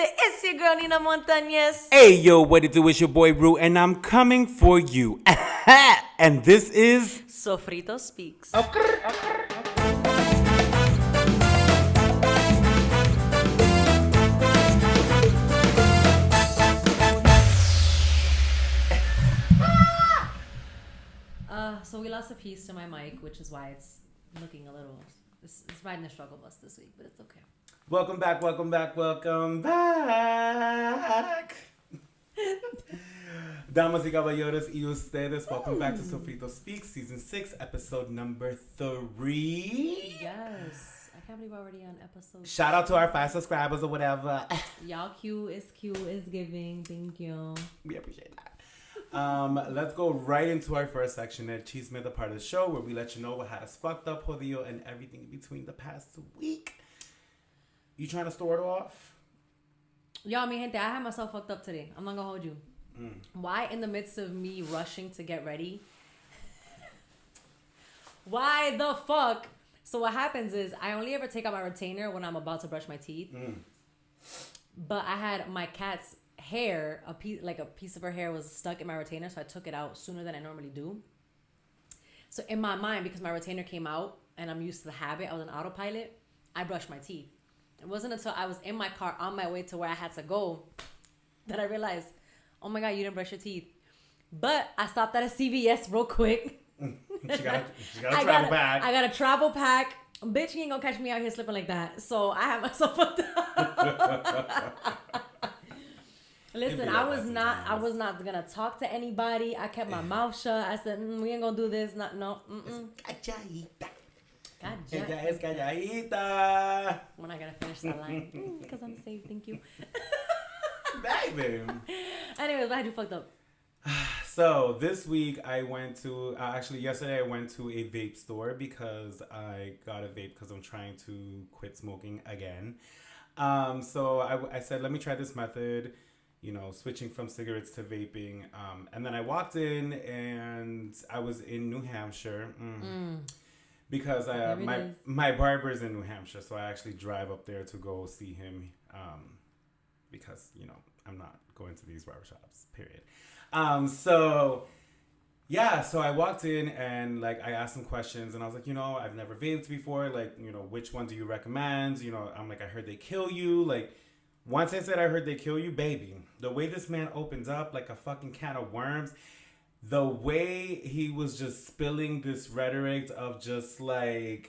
It's your girl Nina Montañez. Hey, yo, what it do? It's your boy Rue, and I'm coming for you. And this is Sofrito Speaks. So we lost a piece to my mic, which is why it's looking a little... It's riding the struggle bus this week, but it's okay. welcome back. Damas y caballeros y ustedes, welcome back to Sofrito Speaks, Season 6, Episode number 3. Yes. I can't believe we're already on episode... Shout out to our 5 subscribers or whatever. Y'all cute is giving. Thank you. We appreciate that. Let's go right into our first section at Chisme, the part of the show where we let you know what had us fucked up, jodido, and everything in between the past week. You trying to store it off? Yo, mi gente, I had myself fucked up today. I'm not gonna hold you. Why in the midst of me rushing to get ready? Why the fuck? So what happens is I only ever take out my retainer when I'm about to brush my teeth. But I had my cat's hair, a piece of her hair was stuck in my retainer, so I took it out sooner than I normally do. So in my mind, because my retainer came out and I'm used to the habit, I was on autopilot, I brushed my teeth. It wasn't until I was in my car on my way to where I had to go that I realized, oh my God, you didn't brush your teeth. But I stopped at a CVS real quick. She got a travel pack. I got a travel pack. Bitch, you ain't gonna catch me out here slipping like that. So I had myself fucked up. Listen, I was not gonna talk to anybody. I kept my mouth shut. I said, we ain't gonna do this. No. Calladita. Ella es calladita. We're not gonna finish that line because I'm safe. Thank you. Baby. Anyways, why had you fucked up? So this week I went to yesterday I went to a vape store because I got a vape because I'm trying to quit smoking again. So I said, let me try this method, switching from cigarettes to vaping. And then I walked in and I was in New Hampshire because my barber's in New Hampshire. So I actually drive up there to go see him because, I'm not going to these barbershops, period. So I walked in and I asked some questions and I was like, I've never vaped before. Which one do you recommend? I'm like, I heard they kill you. Once I said I heard they kill you, baby, the way this man opens up like a fucking can of worms, the way he was just spilling this rhetoric of just the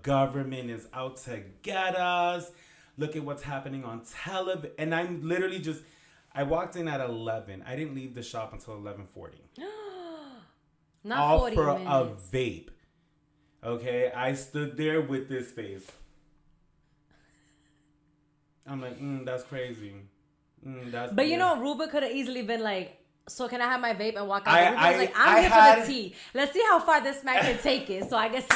government is out to get us. Look at what's happening on television. And I'm literally I walked in at 11. I didn't leave the shop until 11:40. Not all 40 for minutes. A vape. Okay, I stood there with this face. I'm like, that's crazy. That's. But weird. Ruba could have easily been like, so can I have my vape and walk out? I was like, I'm here for the tea. Let's see how far this man can take it. So I guess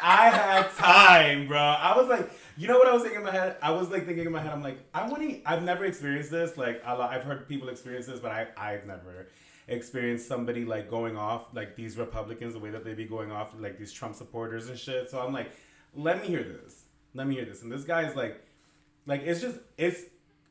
I had time, bro. I was like, you know what I was thinking in my head? I was thinking in my head, I'm like, I've never experienced this. I've heard people experience this, but I've never experienced somebody Mm-hmm. going off, these Republicans, the way that they be going off, these Trump supporters and shit. So I'm like, let me hear this. And this guy is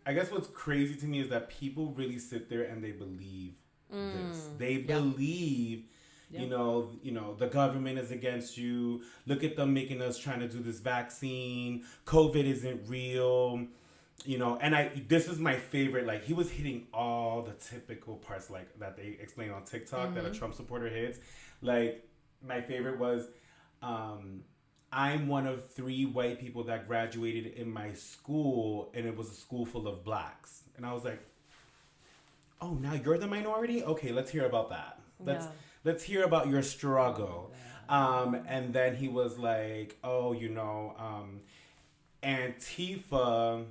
I guess what's crazy to me is that people really sit there and they believe this. They believe, the government is against you. Look at them making us trying to do this vaccine. COVID isn't real. And this is my favorite. He was hitting all the typical parts that they explain on TikTok that a Trump supporter hits. My favorite was, I'm one of 3 white people that graduated in my school, and it was a school full of blacks. And I was like, oh, now you're the minority? Okay, let's hear about that. Let's hear about your struggle. And then he was like, Antifa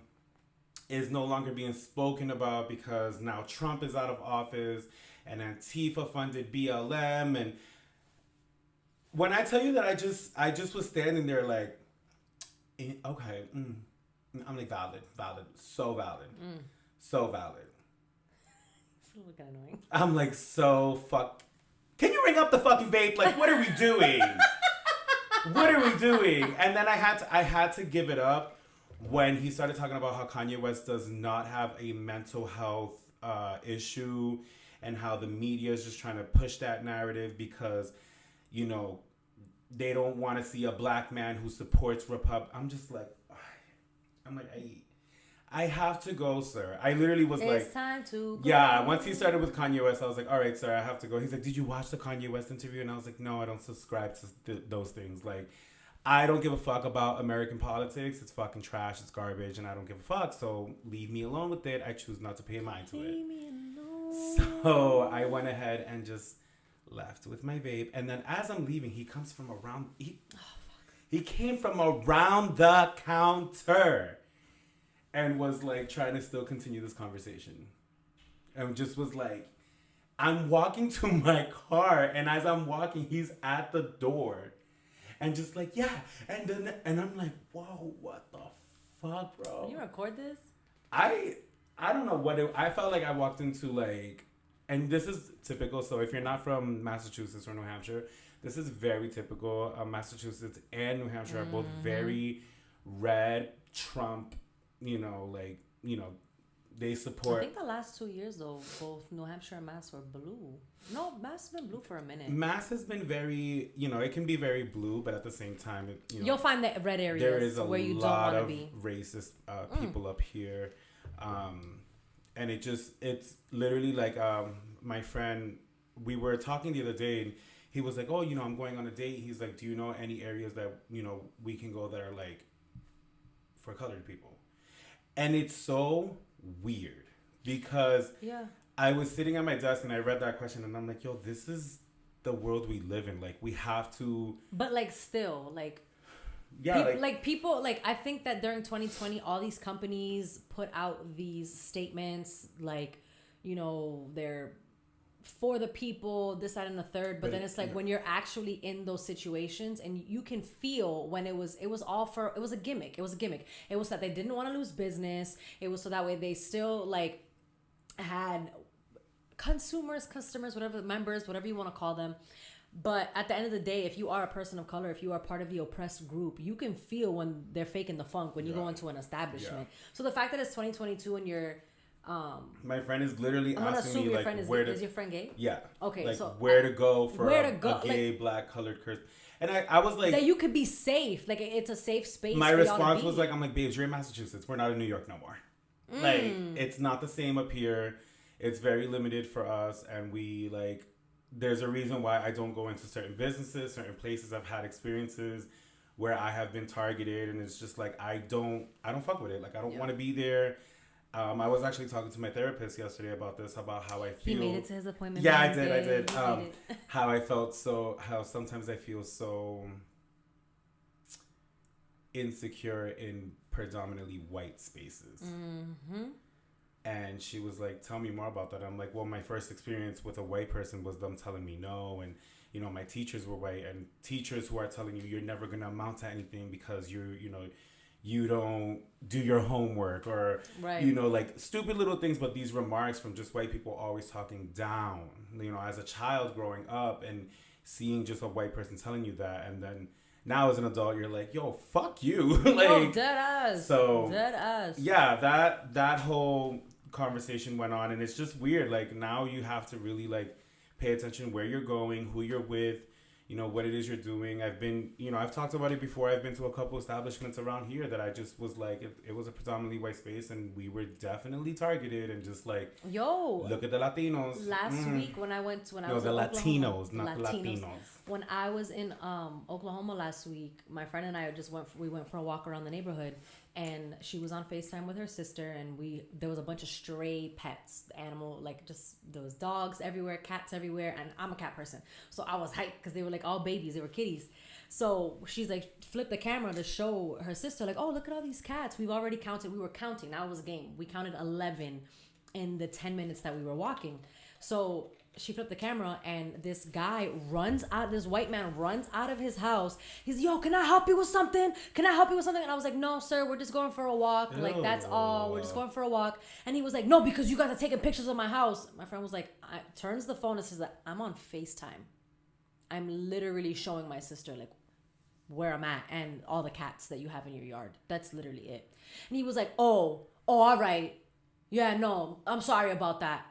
is no longer being spoken about because now Trump is out of office, and Antifa funded BLM. And when I tell you that I just was standing there okay, I'm like, valid, so valid, so valid. It's a little kind of annoying. I'm like, so fuck. Can you ring up the fucking vape? What are we doing? What are we doing? And then I had to give it up when he started talking about how Kanye West does not have a mental health issue, and how the media is just trying to push that narrative because, you know, they don't want to see a black man who supports I'm just like, I have to go, sir. I literally was it's time to go. Yeah, once he started with Kanye West, I was like, all right, sir, I have to go. He's like, did you watch the Kanye West interview? And I was like, no, I don't subscribe to those things. Like, I don't give a fuck about American politics. It's fucking trash. It's garbage. And I don't give a fuck. So leave me alone with it. I choose not to pay mind to it. Leave me alone. So I went ahead and just left with my vape. And then as I'm leaving, he comes from around... He came from around the counter and was like trying to still continue this conversation. And just was like, I'm walking to my car. And as I'm walking, he's at the door. And just like, yeah. And I'm like, whoa, what the fuck, bro? Can you record this? I don't know what I felt like I walked into like, and this is typical. So if you're not from Massachusetts or New Hampshire, this is very typical. Massachusetts and New Hampshire are both very red, Trump, they support. I think the last 2 years though, both New Hampshire and Mass were blue. No, Mass has been blue for a minute. Mass has been very, it can be very blue, but at the same time, you'll find the red areas there is where you don't want to be. Racist people up here. And it's literally like, my friend, we were talking the other day and he was like, oh, I'm going on a date. He's like, do you know any areas that, we can go that are like for colored people? And it's so weird because I was sitting at my desk and I read that question and I'm like, yo, this is the world we live in. Like we have to, but like still like, yeah, people I think that during 2020 all these companies put out these statements like, they're for the people, this, that, and the third, but then it's like when you're actually in those situations and you can feel when it was a gimmick. It was that they didn't want to lose business. It was so that way they still like had customers, whatever, members, whatever you want to call them. But at the end of the day, if you are a person of color, if you are part of the oppressed group, you can feel when they're faking the funk when you go into an establishment. So the fact that it's 2022 and you're my friend is literally asking me like, is your friend gay? Yeah. Okay. Like so where to go for a gay, black, colored person. And I was like, that you could be safe. Like it's a safe space. My response was like, I'm like, babes, you're in Massachusetts. We're not in New York no more. Like it's not the same up here. It's very limited for us, and we like. There's a reason why I don't go into certain businesses, certain places. I've had experiences where I have been targeted, and it's just like I don't fuck with it. Like I don't want to be there. I was actually talking to my therapist yesterday about this, about how I feel. He made it to his appointment. Yeah, I did. How I felt how sometimes I feel so insecure in predominantly white spaces. Mm-hmm. And she was like, tell me more about that. I'm like, well, my first experience with a white person was them telling me no. And, my teachers were white, and teachers who are telling you you're never going to amount to anything because you don't do your homework or, like stupid little things. But these remarks from just white people always talking down, as a child growing up and seeing just a white person telling you that. And then now as an adult, you're like, yo, fuck you. Like, yo, dead ass. So, dead ass. Yeah, that whole conversation went on, and it's just weird. Like now you have to really like pay attention where you're going, who you're with, what it is you're doing. I've been, I've talked about it before. I've been to a couple establishments around here that I just was like, it was a predominantly white space, and we were definitely targeted and just like, yo, look at the Latinos. Last week when I was in the Oklahoma, Latinos, not the Latinos. When I was in Oklahoma last week, my friend and I we went for a walk around the neighborhood, and she was on FaceTime with her sister, and there was a bunch of stray pets, animal, like just those dogs everywhere, cats everywhere, and I'm a cat person, so I was hyped because they were like all babies, they were kitties. So she's like flipped the camera to show her sister like, oh, look at all these cats. We were counting. Now it was a game. We counted 11 in the 10 minutes that we were walking. So she flipped the camera, and this white man runs out of his house. He's, yo, can I help you with something? And I was like, no, sir, we're just going for a walk. Ew. Like, that's all. We're just going for a walk. And he was like, no, because you guys are taking pictures of my house. My friend was like, turns the phone and says, I'm on FaceTime. I'm literally showing my sister, like, where I'm at and all the cats that you have in your yard. That's literally it. And he was like, oh, all right. Yeah, no, I'm sorry about that.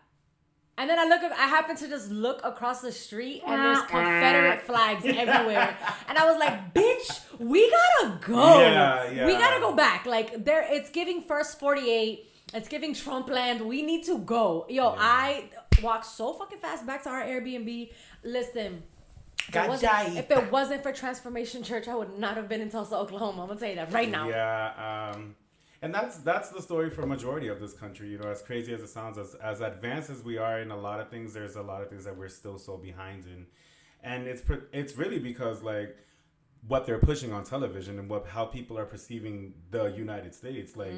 And then I happened to just look across the street and there's Confederate flags everywhere. And I was like, bitch, we gotta go. Yeah. We gotta go back. Like, it's giving First 48. It's giving Trump land. We need to go. Yo, I walked so fucking fast back to our Airbnb. Listen, if it wasn't for Transformation Church, I would not have been in Tulsa, Oklahoma. I'm gonna tell you that right now. Yeah, and that's the story for majority of this country. You know, as crazy as it sounds, as advanced as we are in a lot of things, there's a lot of things that we're still so behind in, and it's really because like what they're pushing on television and how people are perceiving the United States, like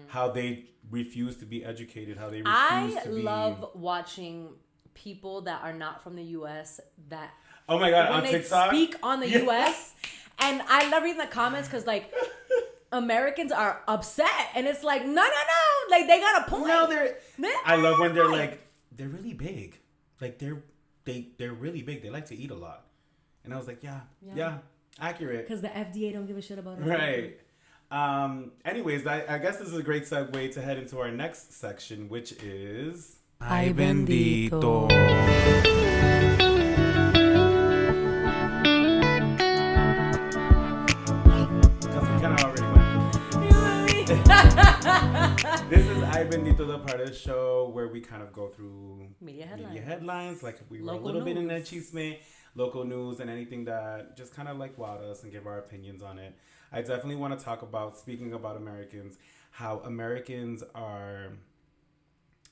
how they refuse to be educated, how they refuse to be. I love watching people that are not from the U.S. that. Oh my God, on TikTok? Speak on the U.S. And I love reading the comments because, like, Americans are upset. And it's like, no. Like, they got a point. No, I love when they're like, they're really big. Like, they're really big. They like to eat a lot. And I was like, yeah, accurate. Because the FDA don't give a shit about it. Right. Anyways, I guess this is a great segue to head into our next section, which is... Ay bendito. This is Ay Bendito, the part of the show where we kind of go through media headlines, like we were local a little news. bit in that chisme, local news, and anything that just kind of like wowed us and give our opinions on it. I definitely want to talk about, speaking about Americans, how Americans are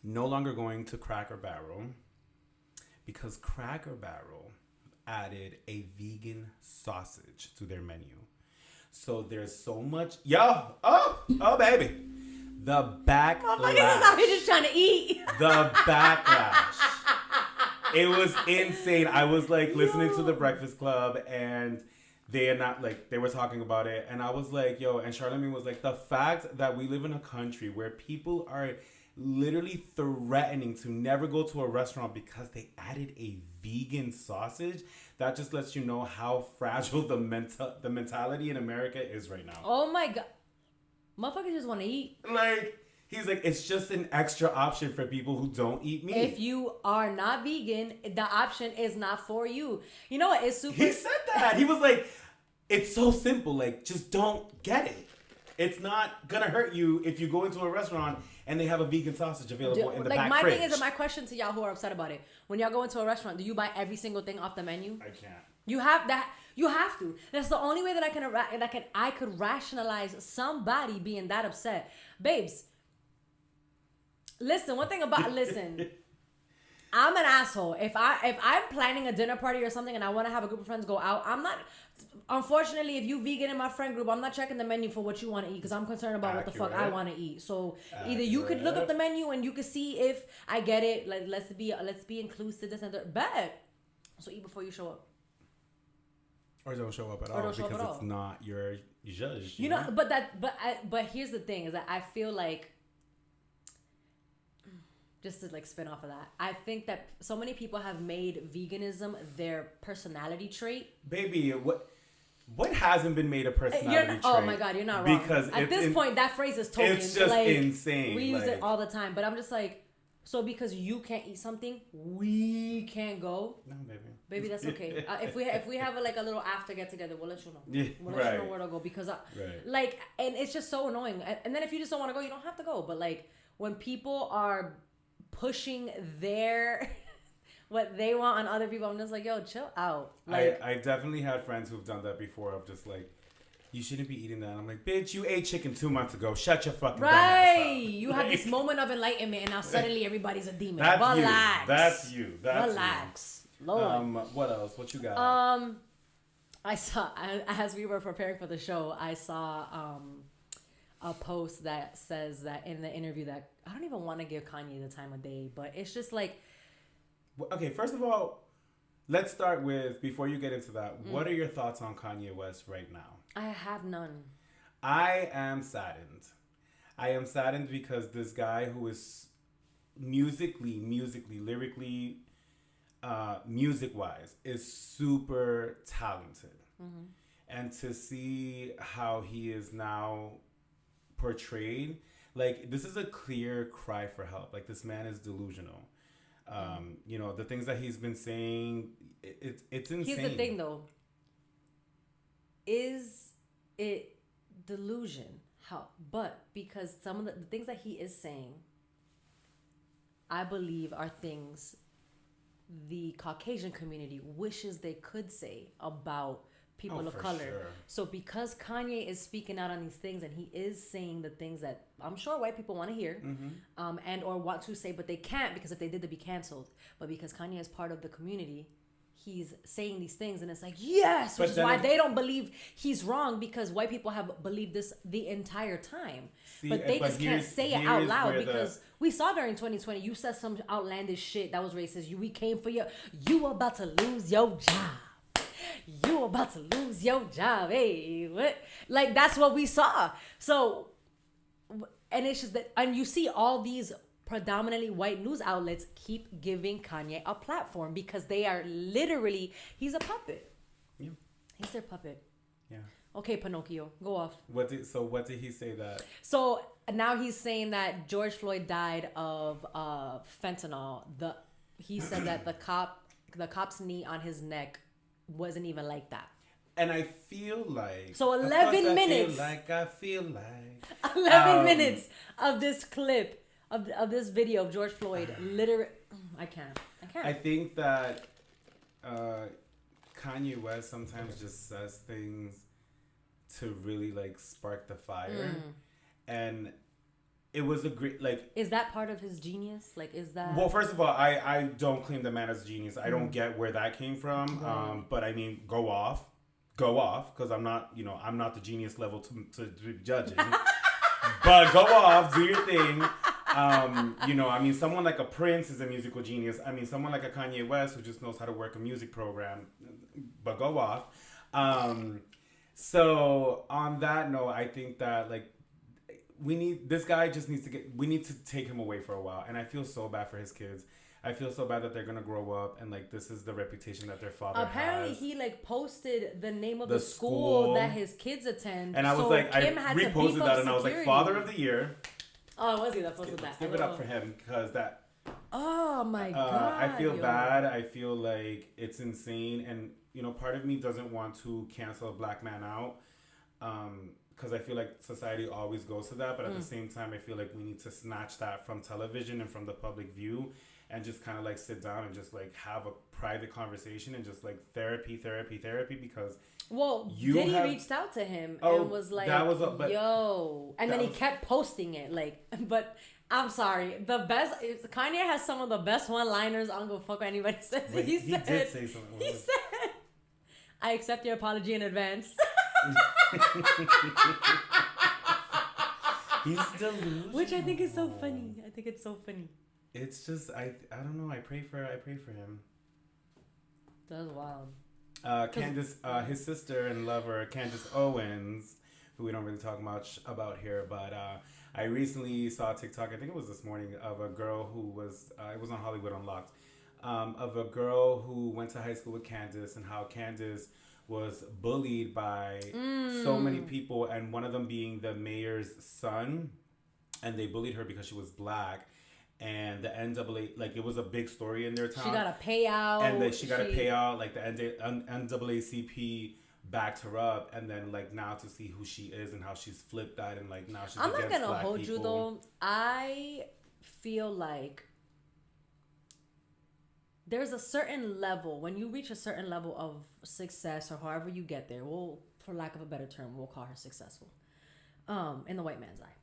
no longer going to Cracker Barrel because Cracker Barrel added a vegan sausage to their menu. So there's so much, oh baby, the backlash. Motherfuckers is out here just trying to eat. The backlash. It was insane. I was like listening to the Breakfast Club and they were talking about it. And I was like, and Charlamagne was like, the fact that we live in a country where people are literally threatening to never go to a restaurant because they added a vegan sausage, that just lets you know how fragile the mentality in America is right now. Oh my God. Motherfuckers just want to eat. Like, he's like, it's just an extra option for people who don't eat meat. If you are not vegan, the option is not for you. You know what? It's super. He said that. He was like, it's so simple. Like, just don't get it. It's not going to hurt you if you go into a restaurant and they have a vegan sausage available in the back my fridge. thing is, my question to y'all who are upset about it, when y'all go into a restaurant, do you buy every single thing off the menu? I can't. You have that. You have to. That's the only way that I could rationalize somebody being that upset. Babes, listen, I'm an asshole. If I'm planning a dinner party or something and I want to have a group of friends go out, I'm not. Unfortunately, if you vegan in my friend group, I'm not checking the menu for what you want to eat because I'm concerned about what the fuck I want to eat. So either you could look up the menu and you could see if I get it. Like let's be inclusive. This and that. Bet. So eat before you show up. Or don't show up at all because it's not your judge. You know, but here's the thing: is that I feel like, just to like spin off of that, I think that so many people have made veganism their personality trait. Baby, what hasn't been made a personality trait? Oh my God, you're not wrong. Because at this point, that phrase is token. It's just like, insane. We use it all the time, but I'm just like, so because you can't eat something, we can't go. No, baby. Baby, that's okay. If we have a little after get together, we'll let you know. Yeah, we'll let you know where to go because like, and it's just so annoying. And then if you just don't want to go, you don't have to go. But like when people are pushing what they want on other people, I'm just like, yo, chill out. Like, I definitely had friends who've done that before. Of just like, you shouldn't be eating that. And I'm like, bitch, you ate chicken 2 months ago. Shut your fucking dumb ass up. You had this moment of enlightenment, and now suddenly everybody's a demon. That's Relax. That's you. Relax. Lord. What else? What you got? I saw as we were preparing for the show, I saw a post that says that in the interview that I don't even want to give Kanye the time of day, but it's just like. Okay, first of all, let's start with, before you get into that, what are your thoughts on Kanye West right now? I have none. I am saddened. I am saddened because this guy who is musically, lyrically, music-wise, is super talented. Mm-hmm. and to see how he is now portrayed, like this is a clear cry for help. Like this man is delusional. You know, the things that he's been saying, it's insane. Here's the thing though. Is it delusion? How? But because some of the things that he is saying, I believe are things the Caucasian community wishes they could say about people of color. Sure. So because Kanye is speaking out on these things and he is saying the things that I'm sure white people want to hear, and or want to say, but they can't because if they did, they'd be canceled. But because Kanye is part of the community, he's saying these things, and it's like, yes, which is why they don't believe he's wrong, because white people have believed this the entire time. See, but they just can't say it out loud because we saw during 2020, you said some outlandish shit that was racist. We came for you were about to lose your job. You were about to lose your job. Hey, what? Like, that's what we saw. So, and it's just that, and you see all these predominantly white news outlets keep giving Kanye a platform because they are literally, he's a puppet. Yeah. He's their puppet. Yeah. Okay, Pinocchio, go off. What did he say that? So now he's saying that George Floyd died of fentanyl. He said that the cop's knee on his neck wasn't even like that. And I feel like... So 11 minutes. I feel like... 11 minutes of this clip, of this video of George Floyd. Literally... I can't. I think that Kanye West sometimes just says things to really, like, spark the fire. And... it was a great, like... Is that part of his genius? Like, is that... Well, first of all, I don't claim the man as genius. I don't get where that came from. Right. But, I mean, go off. Because I'm not the genius level to be judging. But go off. Do your thing. I mean, someone like a Prince is a musical genius. I mean, someone like a Kanye West who just knows how to work a music program. But go off. So, on that note, I think that, like, we need to take him away for a while. And I feel so bad for his kids. I feel so bad that they're gonna grow up and like this is the reputation that their father apparently has. He like posted the name of the school that his kids attend. And I was like, Kim I reposted that and I was like, Father of the Year. Oh, was he that posted that? Let's give it up for him because that. Oh my God. I feel bad. I feel like it's insane, and part of me doesn't want to cancel a black man out. Because I feel like society always goes to that. But at the same time, I feel like we need to snatch that from television and from the public view and just kind of like sit down and just like have a private conversation and just like therapy because... Well, Diddy reached out to him and was like, yo. And then he kept posting it. Like, but I'm sorry. Kanye has some of the best one-liners. I don't give a fuck what anybody says. Wait, he did say something. He said, I accept your apology in advance. He's delusional. Which I think is so funny. I think it's so funny. It's just I don't know. I pray for him. That's wild. Candace, his sister and lover, Candace Owens, who we don't really talk much about here, but I recently saw a TikTok. I think it was this morning of a girl who was it was on Hollywood Unlocked, of a girl who went to high school with Candace and how Candace was bullied by so many people, and one of them being the mayor's son, and they bullied her because she was black. And the NAA, like, it was a big story in their town. She got a payout. And she got a payout. Like, the NAACP backed her up. And then, like, now to see who she is and how she's flipped that. And, like, now she's against black people. I'm not going to hold you, though. I feel like there's a certain level. When you reach a certain level of success or however you get there, for lack of a better term, we'll call her successful. In the white man's eye.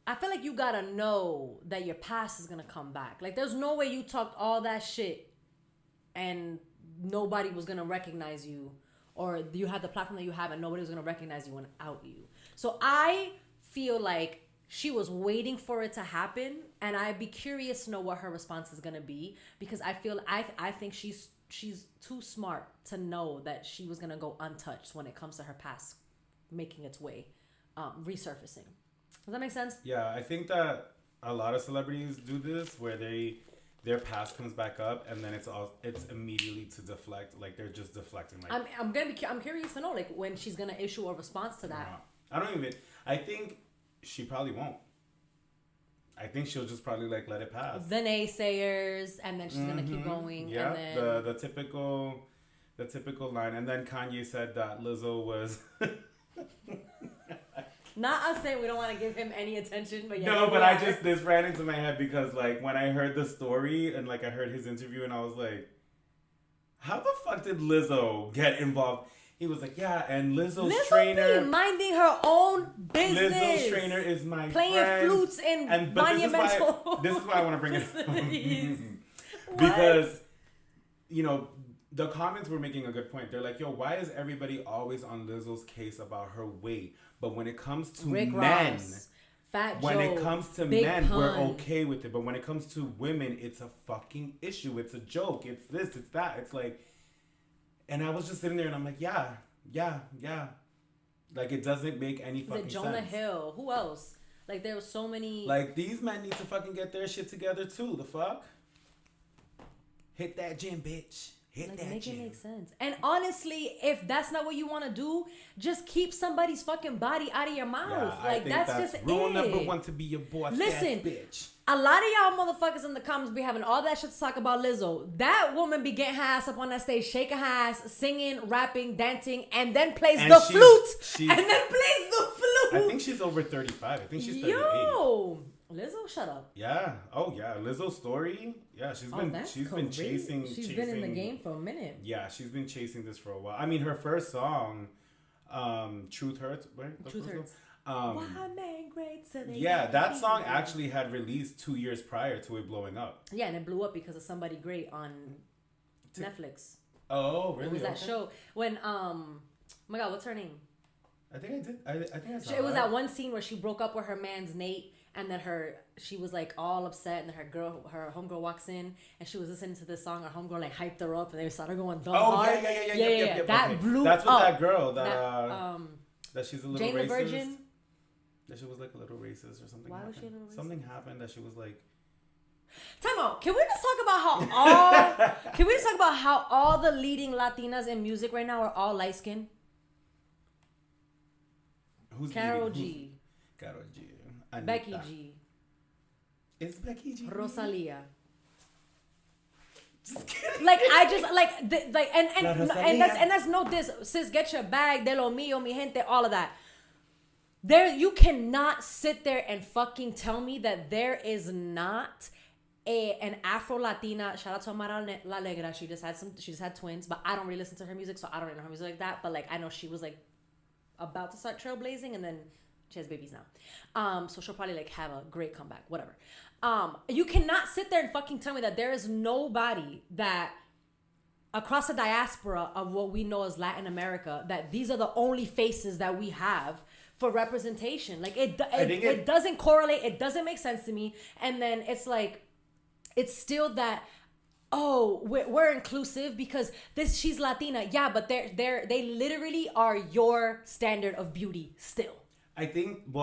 I feel like you gotta know that your past is gonna come back. Like, there's no way you talked all that shit and nobody was gonna recognize you, or you had the platform that you have and nobody was gonna recognize you and out you. So I feel like she was waiting for it to happen, and I'd be curious to know what her response is gonna be, because I think she's too smart to know that she was gonna go untouched when it comes to her past making its way, resurfacing. Does that make sense? Yeah, I think that a lot of celebrities do this where they their past comes back up, and then it's immediately to deflect. Like they're just deflecting. Like I'm curious to know like when she's gonna issue a response to that. I think she probably won't. I think she'll just probably like let it pass. The naysayers, and then she's gonna keep going. Yeah, and then... the typical line, and then Kanye said that Lizzo was. Not us saying we don't want to give him any attention, but yeah. No, but this ran into my head because like when I heard the story and like I heard his interview and I was like, how the fuck did Lizzo get involved? He was like, yeah, and Lizzo's trainer be minding her own business. Lizzo's trainer is my playing friend. Flutes in monumental. This is why I want to bring it up. Because, you know, the comments were making a good point. They're like, yo, why is everybody always on Lizzo's case about her weight? But when it comes to men, it comes to men, we're okay with it. But when it comes to women, it's a fucking issue. It's a joke. It's this, it's that. It's like, and I was just sitting there and I'm like, yeah. Like, it doesn't make any fucking sense. Jonah Hill. Who else? Like, there were so many. Like, these men need to fucking get their shit together too. The fuck? Hit that gym, bitch. Make it make sense. And honestly, if that's not what you want to do, just keep somebody's fucking body out of your mouth. Yeah, like that's just rule number one to be your boss. Listen, bitch. A lot of y'all motherfuckers in the comments be having all that shit to talk about Lizzo. That woman be getting her ass up on that stage, shaking her ass, singing, rapping, dancing, and then plays the flute. I think she's over 35. I think she's 38. Yo, Lizzo, shut up. Yeah. Oh yeah. Lizzo's story. Yeah, she's been chasing. She's been in the game for a minute. Yeah, she's been chasing this for a while. I mean, her first song, "Truth Hurts," right? Truth Hurts. Yeah, that song actually had released 2 years prior to it blowing up. Yeah, and it blew up because of Somebody Great on Netflix. Oh, really? It was that show when oh my God, what's her name? I think I did. I think I saw it was that one scene where she broke up with her man's Nate, and then she was like all upset, and then her homegirl walks in, and she was listening to this song. Her homegirl like hyped her up, and they started going dumb hard. Yeah. That blew That's up. That's what that girl that she's a little Jane racist. the Virgin. That she was like a little racist or something. Why was she a little racist? Something happened that she was like. Time out. Can we just talk about how all the leading Latinas in music right now are all light skinned? Who's Karol G. Karol G. Anita. Becky G. Is Becky G? Rosalia. Just kidding. Like I just and that's no diss. Sis, get your bag, de lo mío, mi gente, all of that. You cannot sit there and fucking tell me that there is not an Afro Latina. Shout out to Amara La Negra. She just had twins, but I don't really listen to her music, so I don't really know her music like that. But like I know she was like about to start trailblazing, and then she has babies now. So she'll probably like have a great comeback, whatever. You cannot sit there and fucking tell me that there is nobody that across the diaspora of what we know as Latin America, that these are the only faces that we have for representation. Like it doesn't correlate. It doesn't make sense to me. And then it's like, it's still that, oh, we're inclusive because she's Latina. Yeah, but they literally are your standard of beauty still. I think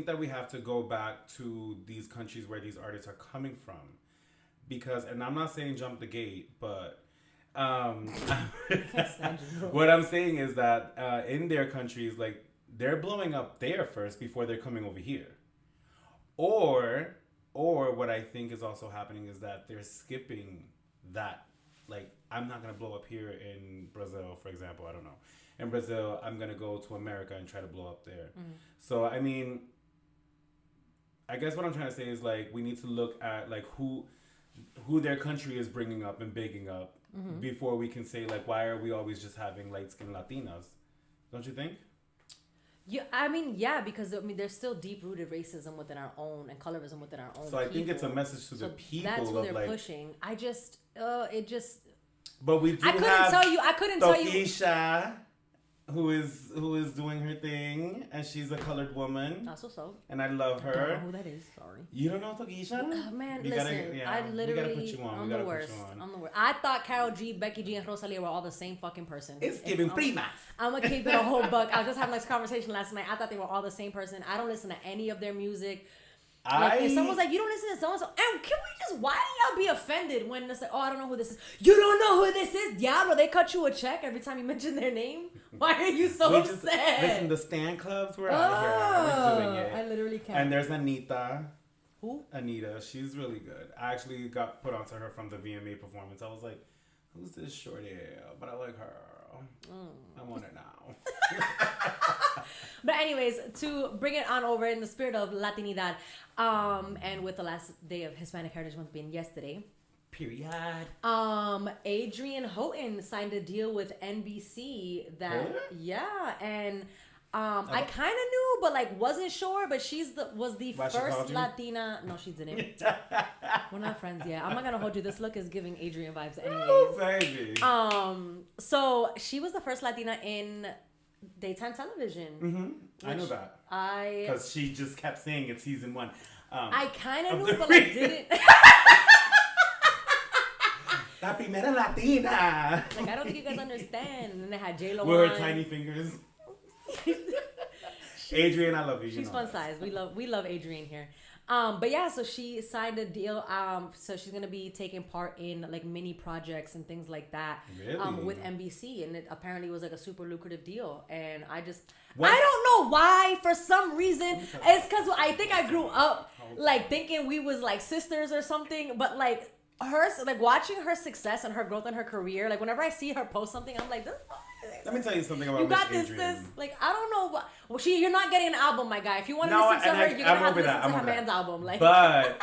that we have to go back to these countries where these artists are coming from, because, and I'm not saying jump the gate, but what I'm saying is that in their countries, like they're blowing up there first before they're coming over here, or what I think is also happening is that they're skipping that. Like, I'm not gonna blow up here in Brazil, for example. I don't know. In Brazil, I'm gonna go to America and try to blow up there. Mm-hmm. So I mean, I guess what I'm trying to say is like we need to look at like who their country is bringing up and bigging up before we can say like, why are we always just having light skinned Latinas? Don't you think? Yeah, I mean, yeah, because I mean, there's still deep-rooted racism within our own and colorism within our own. So I think it's a message to the people. That's what they're pushing. I just, it just. But we do. I couldn't tell you. Who is doing her thing, and she's a colored woman. So. And I love her. I don't know who that is. Sorry. You don't know Tokisha? Man, listen. I literally. We gotta put you on. I'm the worst. I thought Karol G, Becky G, and Rosalia were all the same fucking person. It's giving prima. I'm gonna keep it a whole buck. I was just having this conversation last night. I thought they were all the same person. I don't listen to any of their music. Like, if someone's like, you don't listen to so-and-so, and can we just, why do y'all be offended when it's like, oh, I don't know who this is? You don't know who this is? Diablo, they cut you a check every time you mention their name? Why are you so upset? Listen, the stand clubs, we're out here. We're doing it. I literally can't. And there's Anita. Who? Anita. She's really good. I actually got put onto her from the VMA performance. I was like, who's this shorty? But I like her. I want it now. But anyways, to bring it on over in the spirit of Latinidad, and with the last day of Hispanic Heritage Month being yesterday. Period. Adrienne Houghton signed a deal with NBC that, yeah, and I kind of knew, but like wasn't sure. But was the first Latina. No, she didn't. We're not friends yet. I'm not gonna hold you. This look is giving Adrienne vibes, anyways. Oh, baby. So she was the first Latina in daytime television. Mm-hmm. I know that. Because she just kept saying it's season 1. I kind of knew, but I didn't. La primera Latina. Like, I don't think you guys understand. And then they had J-Lo with on. her tiny fingers. Adrienne, I love you. She's fun size. We love Adrienne here. But yeah, so she signed a deal. So she's gonna be taking part in like mini projects and things like that. Really? With NBC, and it apparently was like a super lucrative deal. And I don't know why. For some reason, it's because I think I grew up like thinking we was like sisters or something. But like watching her success and her growth in her career, like whenever I see her post something, I'm like, let me tell you something about you got Miss this, Adrienne. sis. Like, I don't know what. Well, you're not getting an album, my guy. If you want to listen to her, you're gonna have to listen to her man's album. Like, but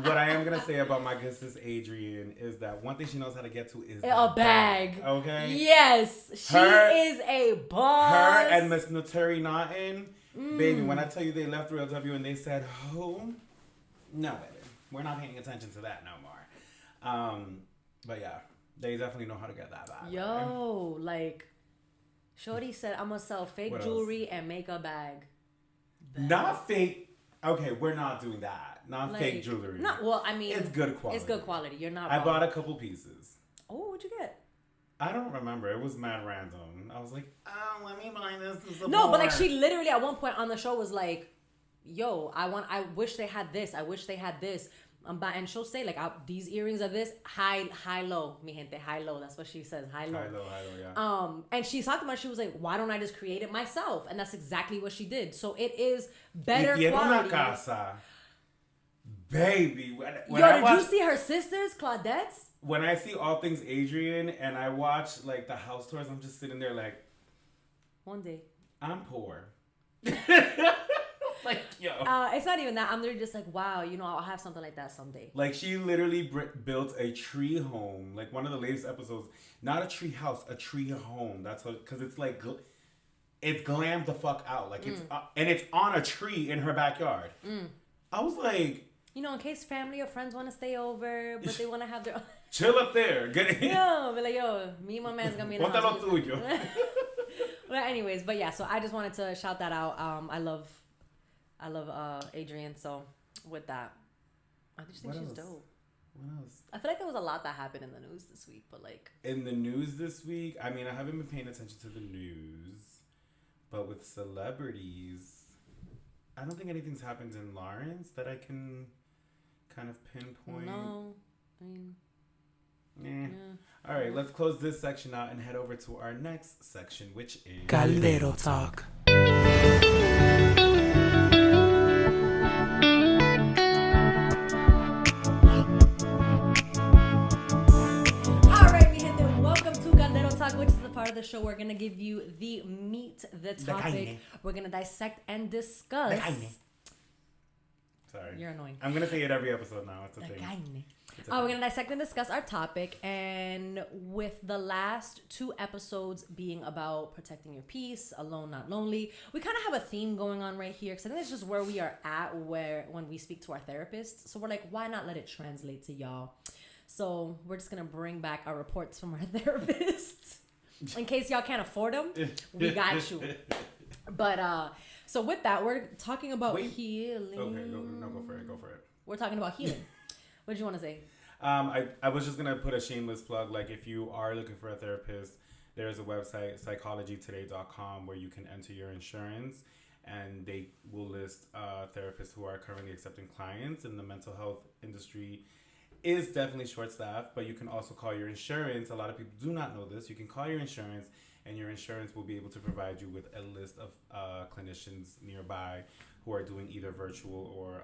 what I am gonna say about my good sis Adrienne is that one thing she knows how to get to is a bag. Okay. Yes, she is a boss. Her and Miss Notary Naughton, baby. When I tell you they left Real W and they said, "Who? No, baby, we're not paying attention to that no more." But yeah. They definitely know how to get that back. Yo, like, Shorty said, I'm going to sell fake jewelry and make a bag. Not fake. Okay, we're not doing that. Not like, fake jewelry. Well, I mean. It's good quality. It's good quality. You're not I wrong. bought a couple pieces. Oh, what'd you get? I don't remember. It was mad random. I was like, oh, let me buy this. No, but like she literally at one point on the show was like, yo, I wish they had this. I wish they had this. And she'll say like these earrings are this high low, mi gente, high low. That's what she says, high low, yeah. And she's talking about, she was like, why don't I just create it myself? And that's exactly what she did. So it is better quality. Una casa. Baby, did you see her sisters, Claudette's? When I see all things Adrienne and I watch like the house tours, I'm just sitting there like, one day I'm poor. Like, yo. It's not even that. I'm literally just like, wow, I'll have something like that someday. Like, she literally built a tree home. Like, one of the latest episodes. Not a tree house, a tree home. That's what, because it's like, it's glammed the fuck out. Like, it's, and it's on a tree in her backyard. I was like. In case family or friends want to stay over, but they want to have their. Chill up there. Get it. Yo, be like, yo, me and my man's gonna be in the house. Tuyo. Well, anyways, but yeah, so I just wanted to shout that out. I love Adrienne. So with that, I just think she's dope. What else? I feel like there was a lot that happened in the news this week, but like in the news this week, I mean, I haven't been paying attention to the news, but with celebrities, I don't think anything's happened in Lawrence that I can kind of pinpoint. No, I mean, yeah. All right, let's close this section out and head over to our next section, which is Caldero Talk. Which is the part of the show we're gonna give you the meat, the topic. We're gonna dissect and discuss. Sorry, you're annoying. I'm gonna say it every episode now. It's a thing. We're gonna dissect and discuss our topic, and with the last 2 episodes being about protecting your peace, alone not lonely, we kind of have a theme going on right here because I think it's just where we are at when we speak to our therapists. So we're like, why not let it translate to y'all? So we're just going to bring back our reports from our therapists. In case y'all can't afford them, we got you. But so with that, we're talking about healing. Okay, go for it. We're talking about healing. What did you want to say? I was just going to put a shameless plug. Like, if you are looking for a therapist, there's a website, psychologytoday.com, where you can enter your insurance and they will list therapists who are currently accepting clients. In the mental health industry is definitely short-staffed, but you can also call your insurance. A lot of people do not know this. You can call your insurance, and your insurance will be able to provide you with a list of clinicians nearby who are doing either virtual or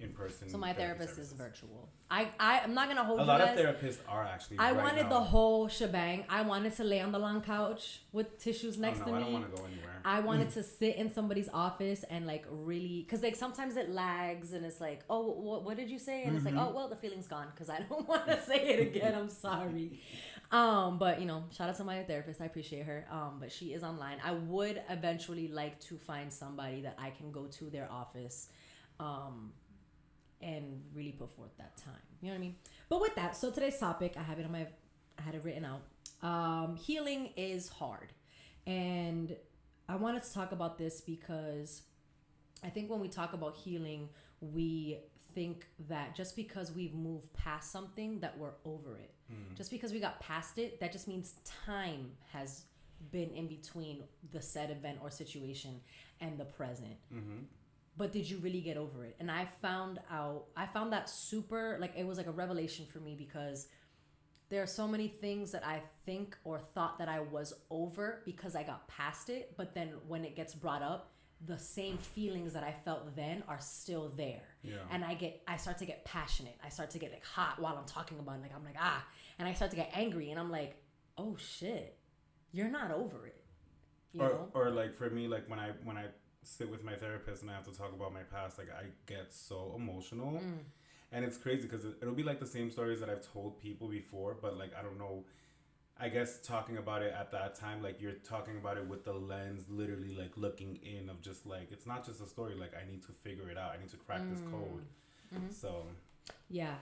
in person. So my therapist is virtual. I'm not gonna hold you guys. A lot of therapists are actually. I wanted the whole shebang. I wanted to lay on the long couch with tissues next to me. I don't want to go anywhere. I wanted to sit in somebody's office and like really, because like sometimes it lags and it's like, oh, what did you say? And it's like, oh well, the feeling's gone because I don't want to say it again. I'm sorry. But you know, shout out to my therapist. I appreciate her. But she is online. I would eventually like to find somebody that I can go to their office. And really put forth that time. You know what I mean? But with that, so today's topic, I had it written out. Healing is hard. And I wanted to talk about this because I think when we talk about healing, we think that just because we've moved past something that we're over it. Just because we got past it, that just means time has been in between the said event or situation and the present. But did you really get over it? And I found that super, like, it was like a revelation for me, because there are so many things that I think or thought that I was over because I got past it. But then when it gets brought up, the same feelings that I felt then are still there. Yeah. And I start to get passionate. I start to get like hot while I'm talking about it. Like, I'm like, and I start to get angry, and I'm like, oh shit, you're not over it. You know? Or like for me, like when I sit with my therapist and I have to talk about my past, like I get so emotional. And it's crazy because it'll be like the same stories that I've told people before, but like I don't know, I guess talking about it at that time, like you're talking about it with the lens literally like looking in of just like, it's not just a story, like I need to figure it out, I need to crack this code. So yeah,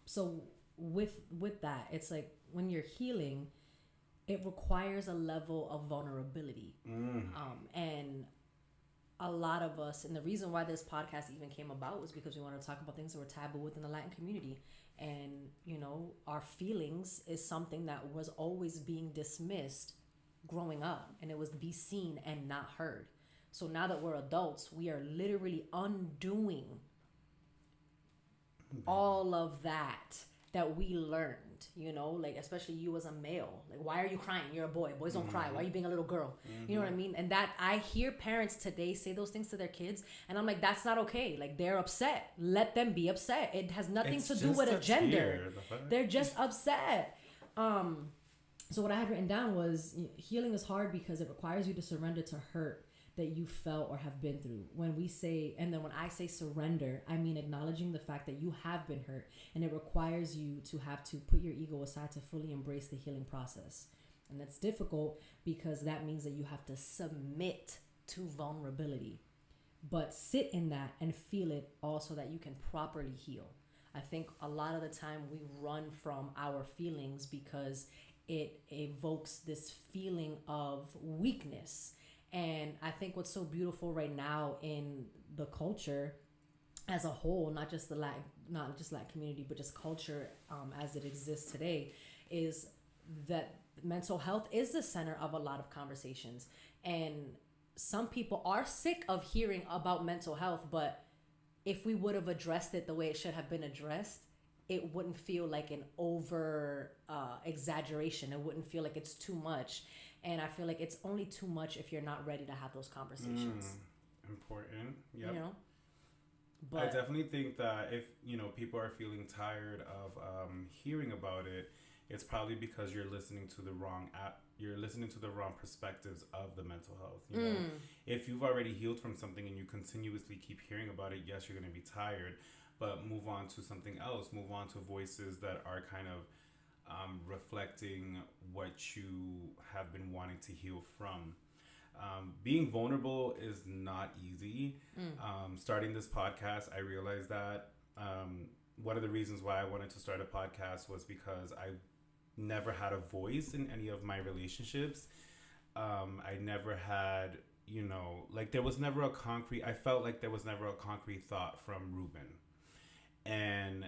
so with that, it's like when you're healing, it requires a level of vulnerability. And a lot of us, and the reason why this podcast even came about was because we wanted to talk about things that were taboo within the Latin community. And, you know, our feelings is something that was always being dismissed growing up, and it was be seen and not heard. So now that we're adults, we are literally undoing all of that we learned, you know, like especially you as a male. Like, why are you crying? You're a boy. Boys don't cry. Why are you being a little girl? You know what I mean? And that I hear parents today say those things to their kids, and I'm like, that's not okay. Like, they're upset. Let them be upset. It has nothing to do with a gender. They're just upset. So what I had written down was, healing is hard because it requires you to surrender to hurt that you felt or have been through. When I say surrender, I mean acknowledging the fact that you have been hurt, and it requires you to have to put your ego aside to fully embrace the healing process. And that's difficult because that means that you have to submit to vulnerability, but sit in that and feel it also, that you can properly heal. I think a lot of the time we run from our feelings because it evokes this feeling of weakness. And I think what's so beautiful right now in the culture as a whole, not just Latin community, but just culture as it exists today, is that mental health is the center of a lot of conversations. And some people are sick of hearing about mental health, but if we would have addressed it the way it should have been addressed, it wouldn't feel like an over exaggeration. It wouldn't feel like it's too much. And I feel like it's only too much if you're not ready to have those conversations. Important. Yep. You know? But I definitely think that if, you know, people are feeling tired of hearing about it, it's probably because you're listening to the wrong perspectives of the mental health. You know, if you've already healed from something and you continuously keep hearing about it, yes, you're going to be tired, but move on to something else. Move on to voices that are kind of reflecting what you have been wanting to heal from. Being vulnerable is not easy. Starting this podcast, I realized that one of the reasons why I wanted to start a podcast was because I never had a voice in any of my relationships. I never had, you know, like I felt like there was never a concrete thought from Ruben. And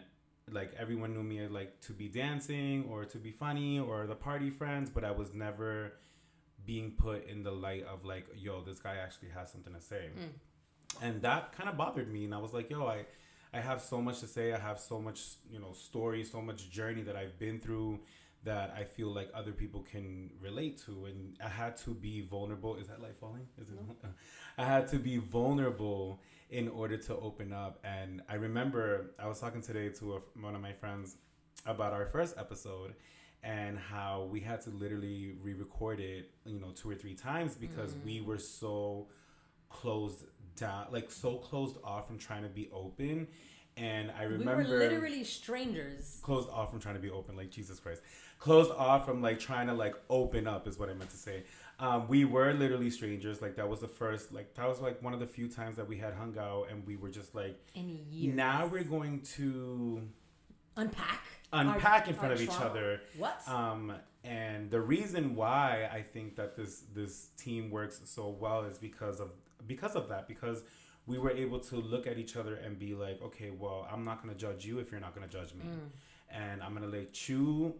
like everyone knew me like to be dancing or to be funny or the party friends, but I was never being put in the light of like, yo, this guy actually has something to say. And that kind of bothered me. And I was like, yo, I have so much to say. I have so much, story, so much journey that I've been through that I feel like other people can relate to. And I had to be vulnerable. Is that light falling? Is it? No. I had to be vulnerable in order to open up. And I remember I was talking today to one of my friends about our first episode and how we had to literally re-record it, 2 or 3 times because we were so closed down, like so closed off from trying to be open. And I remember we were literally strangers. Closed off from trying to be open, like Jesus Christ. Closed off from like trying to like open up is what I meant to say. We were literally strangers. Like that was the first, like that was like one of the few times that we had hung out, and we were just like, in years. Now we're going to unpack in front of each other. What? And the reason why I think that this team works so well is because of that, because we were able to look at each other and be like, okay, well, I'm not going to judge you if you're not going to judge me. And I'm going to let you,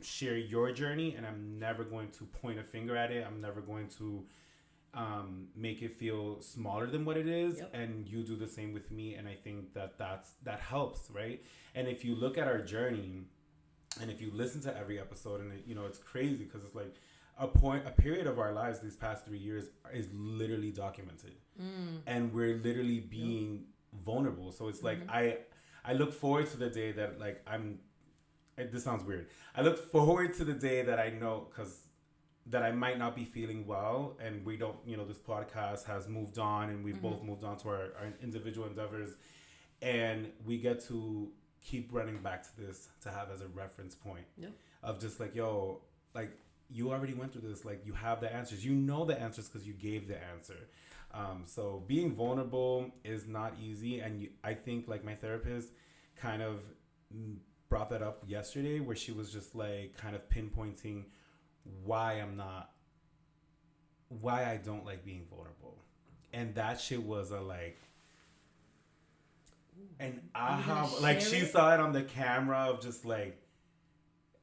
share your journey, and I'm never going to point a finger at it. I'm never going to make it feel smaller than what it is. Yep. And you do the same with me. And I think that helps, right? And if you look at our journey and if you listen to every episode, and it's crazy because it's like a period of our lives these past 3 years is literally documented. And we're literally being vulnerable. So it's like, I look forward to the day that like this sounds weird. I look forward to the day that I know, that I might not be feeling well, and we don't, this podcast has moved on, and we've both moved on to our individual endeavors, and we get to keep running back to this to have as a reference point of just like, yo, like you already went through this, like you have the answers, the answers because you gave the answer. So being vulnerable is not easy, and I think like my therapist kind of brought that up yesterday, where she was just like kind of pinpointing why I don't like being vulnerable. And that shit was a like an aha, like she saw it on the camera of just like,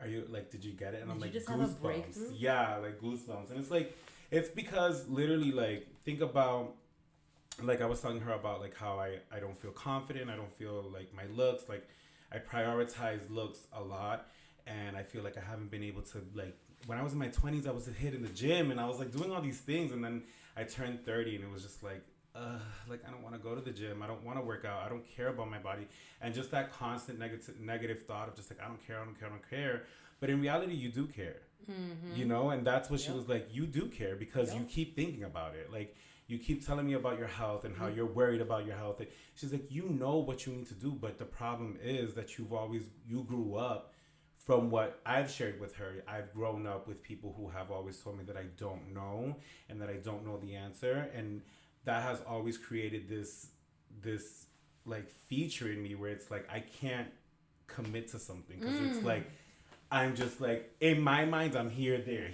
are you like, did you get it? And I'm like, goosebumps. Yeah, like goosebumps. And it's like, it's because literally like, think about, like I was telling her about like how I don't feel confident. I don't feel like my looks, like I prioritize looks a lot. And I feel like I haven't been able to like, when I was in my 20s, I was a hit in the gym and I was like doing all these things. And then I turned 30 and it was just like I don't want to go to the gym. I don't want to work out. I don't care about my body. And just that constant negative thought of just like, I don't care. But in reality, you do care, and that's what she was like, you do care because you keep thinking about it. Like you keep telling me about your health and how you're worried about your health. She's like, you know what you need to do. But the problem is that you grew up. From what I've shared with her, I've grown up with people who have always told me that I don't know and that I don't know the answer. And that has always created this like feature in me where it's like, I can't commit to something because it's like, I'm just like, in my mind, I'm here, there.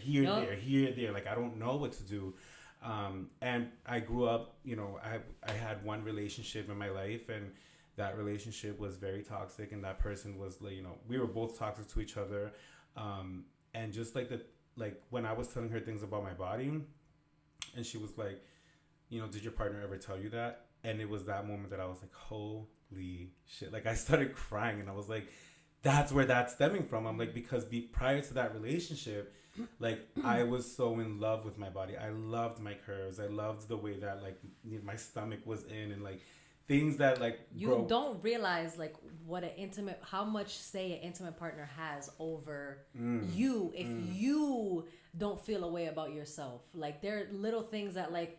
Like, I don't know what to do. And I grew up, I had one relationship in my life, and that relationship was very toxic, and that person was like, we were both toxic to each other. And just like when I was telling her things about my body, and she was like, did your partner ever tell you that? And it was that moment that I was like, holy shit. Like I started crying, and I was like, that's where that's stemming from. I'm like, because prior to that relationship, like I was so in love with my body. I loved my curves. I loved the way that like my stomach was in, and like things that like you don't realize like how much say an intimate partner has over you if you don't feel a way about yourself. Like there are little things that like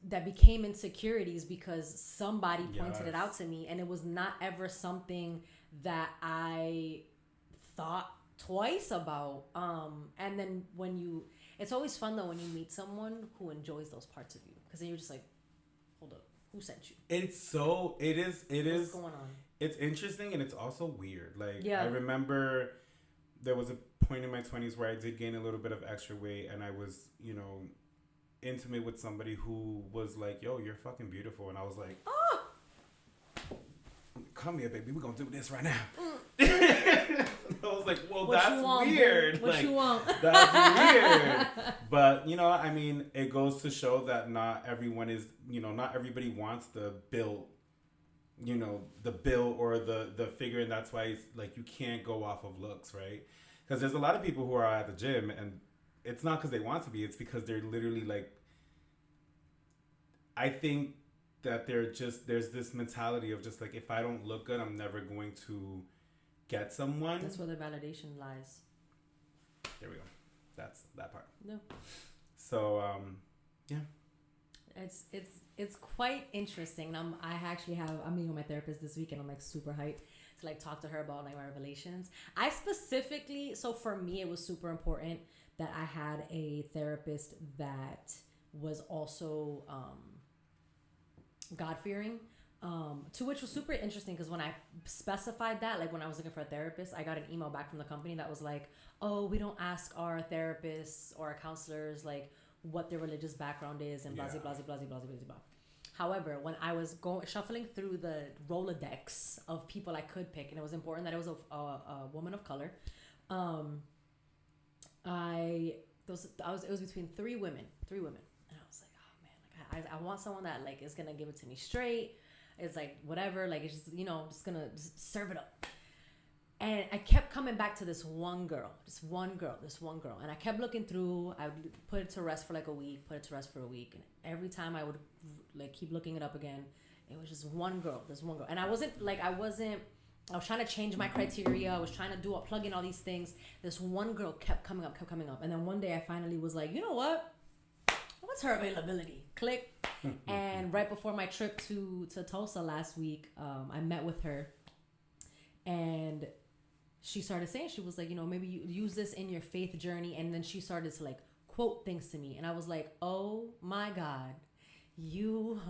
that became insecurities because somebody pointed it out to me, and it was not ever something that I thought twice about. And then it's always fun though when you meet someone who enjoys those parts of you, because then you're just like, hold up, who sent you? It is what's going on? It's interesting, and it's also weird. Like I remember there was a point in my 20s where I did gain a little bit of extra weight, and I was intimate with somebody who was like, yo, you're fucking beautiful. And I was like, come here, baby, we're gonna do this right now. I was like, well, that's weird. What you want? That's weird. But, I mean, it goes to show that not everyone is, not everybody wants the bill, the bill or the figure. And that's why it's like, you can't go off of looks, right? Because there's a lot of people who are at the gym and it's not because they want to be. It's because they're literally like, I think that there's this mentality of just like, if I don't look good, I'm never going to get someone. That's where the validation lies. There we go. That's that part. No. So, yeah. It's quite interesting. I'm meeting with my therapist this week and I'm like super hyped to like talk to her about like my revelations. I specifically, so for me, it was super important that I had a therapist that was also, God-fearing, to which was super interesting because when I specified that, like when I was looking for a therapist, I got an email back from the company that was like, oh, we don't ask our therapists or our counselors like what their religious background is and blah, blah, blah, blah, blah, blah, blah. However, when I was shuffling through the Rolodex of people I could pick, and it was important that it was a woman of color, it was between three women. And I was like, oh man, like I want someone that like is gonna give it to me straight. It's like whatever, like it's just just gonna just serve it up. And I kept coming back to this one girl, and I kept looking through. I would put it to rest for like a week, and every time I would like keep looking it up again, it was just this one girl, and I was trying to change my criteria. I was trying to plug in all these things. This one girl kept coming up. And then one day I finally was like, you know what? What's her availability? Click. And right before my trip to Tulsa last week, I met with her. And she started saying, she was like, maybe you use this in your faith journey. And then she started to like quote things to me. And I was like, oh my God. You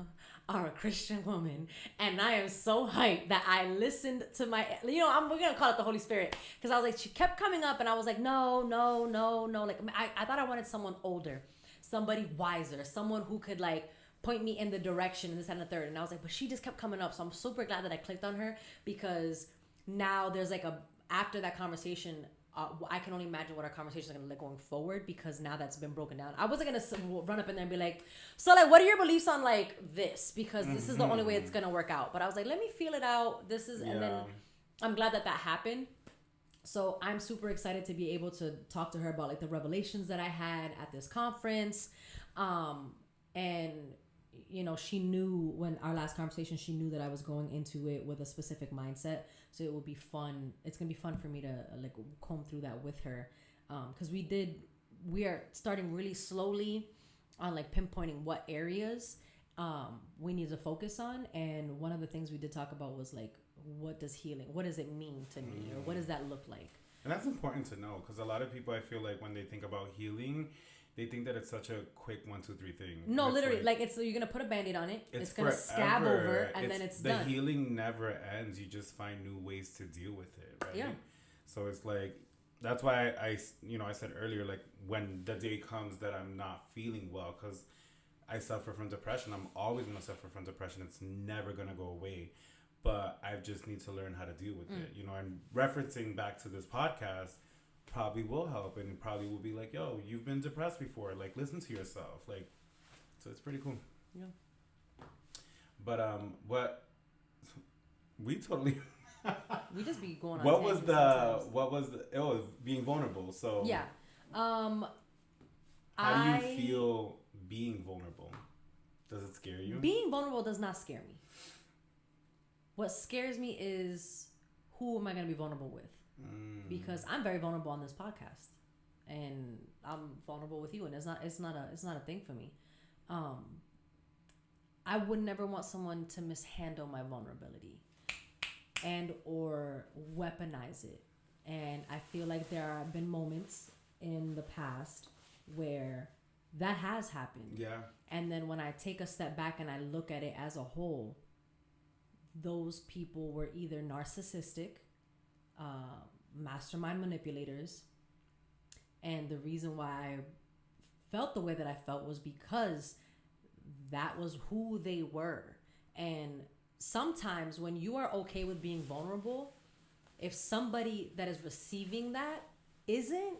are a Christian woman, and I am so hyped that I listened to my, we're gonna call it the Holy Spirit, because I was like, she kept coming up, and I was like, no, like I thought I wanted someone older, somebody wiser, someone who could like point me in the direction and this and the third, and I was like, but she just kept coming up, so I'm super glad that I clicked on her, because now there's like after that conversation. I can only imagine what our conversations are going to look going forward, because now that's been broken down. I wasn't going to run up in there and be like, so like, what are your beliefs on like this? Because this is the only way it's going to work out. But I was like, let me feel it out. And then I'm glad that that happened. So I'm super excited to be able to talk to her about like the revelations that I had at this conference. And she knew when our last conversation, she knew that I was going into it with a specific mindset. So it would be fun. It's going to be fun for me to like comb through that with her. Cause we are starting really slowly on like pinpointing what areas, we need to focus on. And one of the things we did talk about was like, what does it mean to me? Or what does that look like? And that's important to know. Cause a lot of people, I feel like when they think about healing, they think that it's such a quick 1, 2, 3 thing. No, literally, like it's you're gonna put a Band-Aid on it. It's gonna scab over, and then it's done. The healing never ends. You just find new ways to deal with it, right? Yeah. So it's like that's why I said earlier, like when the day comes that I'm not feeling well, because I suffer from depression. I'm always gonna suffer from depression. It's never gonna go away. But I just need to learn how to deal with it. And referencing back to this podcast probably will help, and probably will be like, yo, you've been depressed before, like listen to yourself, like, so it's pretty cool. Yeah. But what we totally we just be going on what was being vulnerable, so yeah. How do you feel being vulnerable? Does it scare you? Being vulnerable does not scare me. What scares me is who am I going to be vulnerable with? Because I'm very vulnerable on this podcast, and I'm vulnerable with you, and it's not a thing for me. I would never want someone to mishandle my vulnerability and or weaponize it. And I feel like there have been moments in the past where that has happened. Yeah. And then when I take a step back and I look at it as a whole, those people were either narcissistic, mastermind manipulators, and the reason why I felt the way that I felt was because that was who they were. And sometimes when you are okay with being vulnerable, If somebody that is receiving that isn't,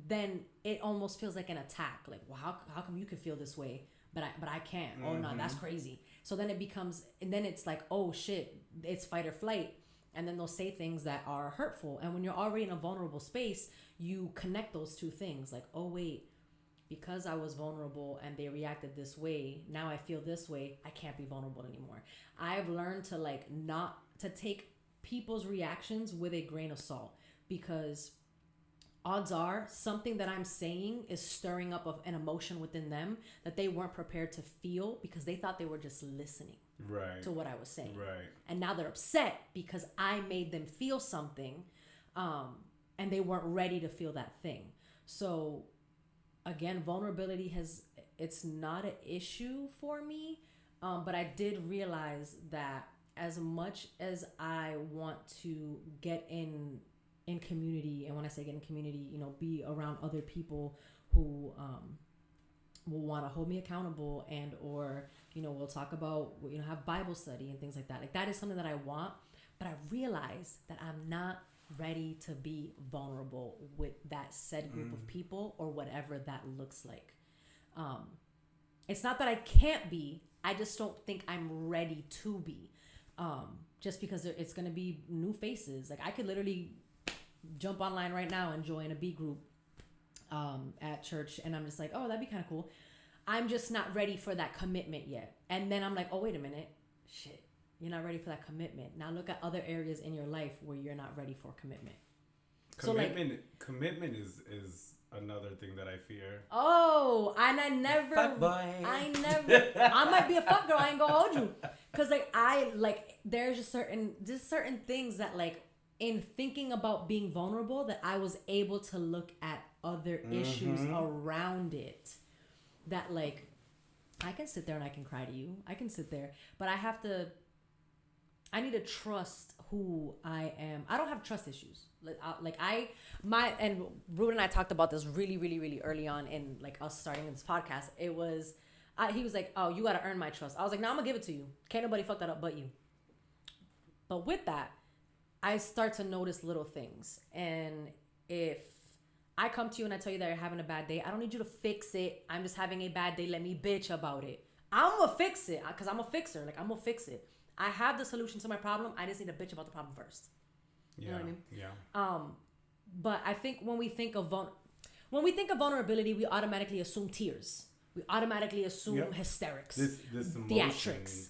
then it almost feels like an attack. Like, well, how come you can feel this way, but I can't? Oh no, that's crazy. So then it becomes, and then it's like, oh shit, it's fight or flight. And then they'll say things that are hurtful. And when you're already in a vulnerable space, you connect those two things. Like, oh wait, because I was vulnerable and they reacted this way, now I feel this way, I can't be vulnerable anymore. I've learned to like not to take people's reactions with a grain of salt, because odds are something that I'm saying is stirring up an emotion within them that they weren't prepared to feel, because they thought they were just listening to what I was saying. Right. And now they're upset because I made them feel something, and they weren't ready to feel that thing. So again, vulnerability it's not an issue for me, but I did realize that as much as I want to get in community, and when I say get in community, be around other people who will want to hold me accountable, and or we'll talk about have Bible study and things like that. Like, that is something that I want, but I realize that I'm not ready to be vulnerable with that said group of people, or whatever that looks like. It's not that I can't be, I just don't think I'm ready to be, just because it's going to be new faces. Like, I could literally jump online right now and join a B group at church, and I'm just like, oh, that'd be kind of cool. I'm just not ready for that commitment yet. And then I'm like, oh, wait a minute, shit, you're not ready for that commitment. Now look at other areas in your life where you're not ready for commitment. Commitment is another thing that I fear. Oh, and I might be a fuck girl, I ain't gonna hold you, because there's just certain things that, like, in thinking about being vulnerable, that I was able to look at other issues around it, that, like, I can sit there and I can cry to you, I can sit there, but I need to trust who I am. I don't have trust issues. And Ruben and I talked about this really, really, really early on in, like, us starting this podcast. It was, he was like, oh, you got to earn my trust. I was like, no, I'm gonna give it to you. Can't nobody fuck that up but you. But with that, I start to notice little things. And if I come to you and I tell you that you're having a bad day, I don't need you to fix it. I'm just having a bad day. Let me bitch about it. I'm gonna fix it, because I'm a fixer. Like, I'm gonna fix it. I have the solution to my problem. I just need to bitch about the problem first. You know what I mean? Yeah. But I think when we think of vulnerability, we automatically assume tears. We automatically assume hysterics. This theatrics.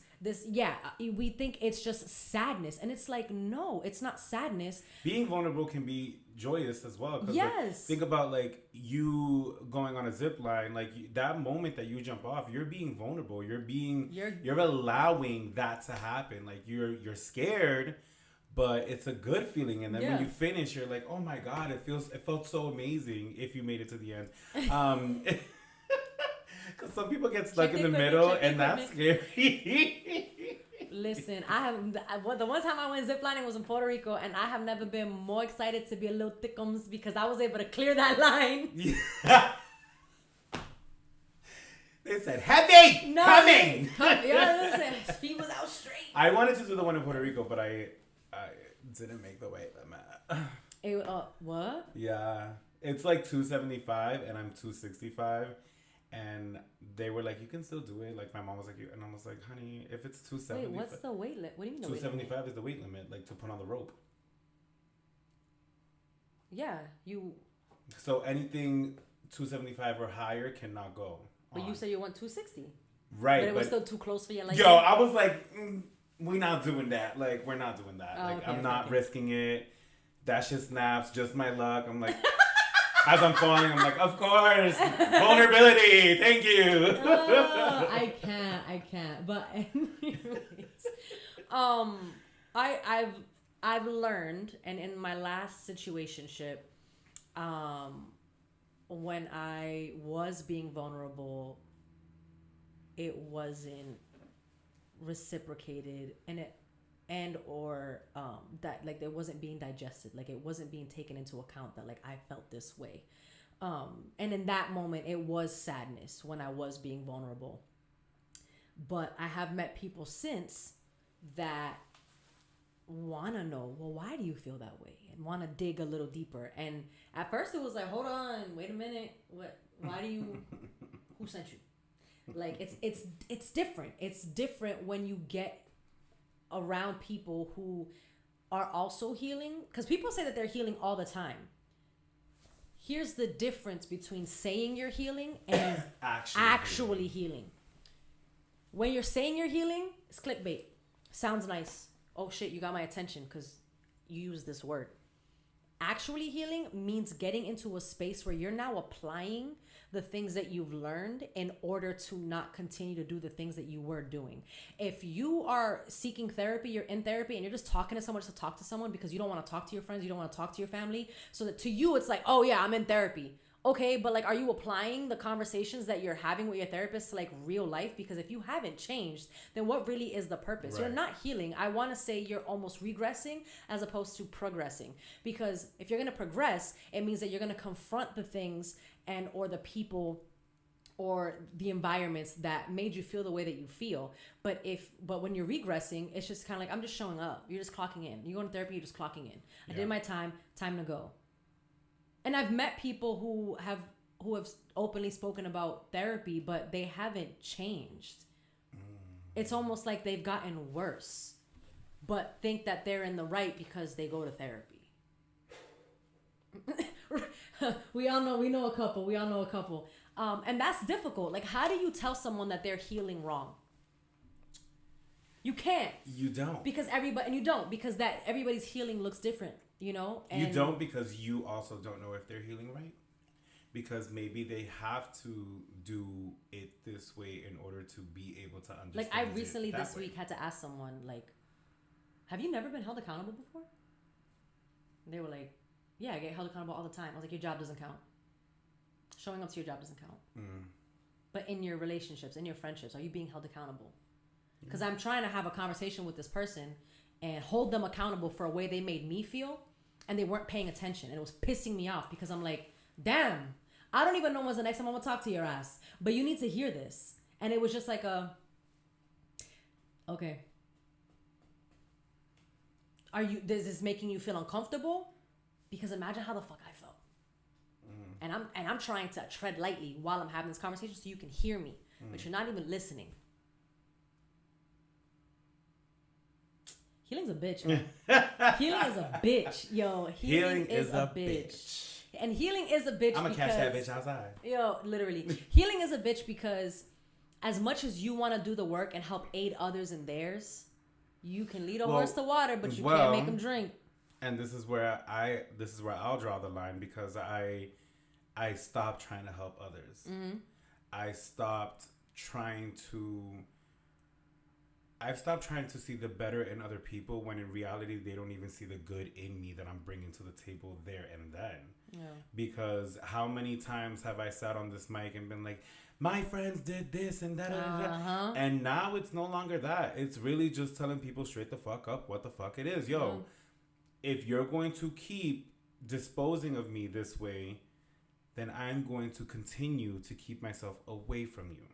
We think it's just sadness, and it's like, no, it's not sadness. Being vulnerable can be joyous as well. Yes. Like, think about, like, you going on a zip line, like, that moment that you jump off, you're being vulnerable. You're allowing that to happen. Like, you're scared, but it's a good feeling. And then when you finish, you're like, oh my God, it felt so amazing if you made it to the end. Because some people get stuck in the middle, and that's scary. Listen, the one time I went ziplining was in Puerto Rico, and I have never been more excited to be a little thickums, because I was able to clear that line. Yeah. They said, heavy! Coming! Listen, his feet was out straight. I wanted to do the one in Puerto Rico, but I didn't make the weight limit. What? Yeah. It's like 275, and I'm 265. And they were like, you can still do it. Like, my mom was like, and I was like, honey, if it's 275. Wait, what's the weight limit? What do you mean the weight limit? 275 is the weight limit, like, to put on the rope. Yeah, So anything 275 or higher cannot go. But you said you want 260. Right. But it was still too close for you. Like, I was like, we're not doing that. Like, we're not doing that. Oh, I'm not risking it. That shit snaps. Just my luck. I'm like... As I'm falling, I'm like, of course, vulnerability. Thank you. I can't. But anyways, I've learned, and in my last situationship, when I was being vulnerable, it wasn't reciprocated, that, like, it wasn't being digested, like, it wasn't being taken into account that, like, I felt this way, and in that moment it was sadness when I was being vulnerable. But I have met people since that want to know, well, why do you feel that way? And want to dig a little deeper. And at first it was like, hold on, wait a minute. Why do you, who sent you? Like, it's different. It's different when you get around people who are also healing. Because people say that they're healing all the time. Here's the difference between saying you're healing and actually healing. When you're saying you're healing, it's clickbait. Sounds nice. Oh shit, you got my attention because you use this word. Actually healing means getting into a space where you're now applying the things that you've learned in order to not continue to do the things that you were doing. If you are seeking therapy, you're in therapy and you're just talking to someone just to talk to someone because you don't want to talk to your friends, you don't want to talk to your family, so that to you it's like, oh yeah, I'm in therapy. Okay, but like, are you applying the conversations that you're having with your therapist to like real life? Because if you haven't changed, then what really is the purpose? Right. You're not healing. I want to say you're almost regressing as opposed to progressing. Because if you're going to progress, it means that you're going to confront the things and or the people or the environments that made you feel the way that you feel. But when you're regressing, it's just kind of like, I'm just showing up. You're just clocking in. You go to therapy, you're just clocking in. I did my time to go. And I've met people who have openly spoken about therapy, but they haven't changed. It's almost like they've gotten worse, but think that they're in the right because they go to therapy. We know a couple. And that's difficult. Like, how do you tell someone that they're healing wrong? You can't. You don't. Because everybody's healing looks different. You know, and you don't, because you also don't know if they're healing right, because maybe they have to do it this way in order to be able to understand. Like, I recently this week had to ask someone, like, have you never been held accountable before? And they were like, yeah, I get held accountable all the time. I was like, your job doesn't count. Showing up to your job doesn't count. But in your relationships, in your friendships, are you being held accountable? Because I'm trying to have a conversation with this person and hold them accountable for a way they made me feel, and they weren't paying attention, and it was pissing me off because I'm like, damn, I don't even know when's the next time I'm gonna talk to your ass, but you need to hear this. And it was just like okay, is this making you feel uncomfortable? Because imagine how the fuck I felt. And I'm trying to tread lightly while I'm having this conversation so you can hear me, but you're not even listening. Healing's a bitch, man. Healing is a bitch. Yo, healing is a bitch. And healing is a bitch. I'm going to catch that bitch outside. Yo, literally. Healing is a bitch because as much as you want to do the work and help aid others in theirs, you can lead a horse to water, but you can't make them drink. And this is where I'll draw the line, because I stopped trying to help others. I've stopped trying to see the better in other people, when in reality they don't even see the good in me that I'm bringing to the table there and then. Yeah. Because how many times have I sat on this mic and been like, my friends did this and that, and now it's no longer that. It's really just telling people straight the fuck up what the fuck it is. Yo, if you're going to keep disposing of me this way, then I'm going to continue to keep myself away from you.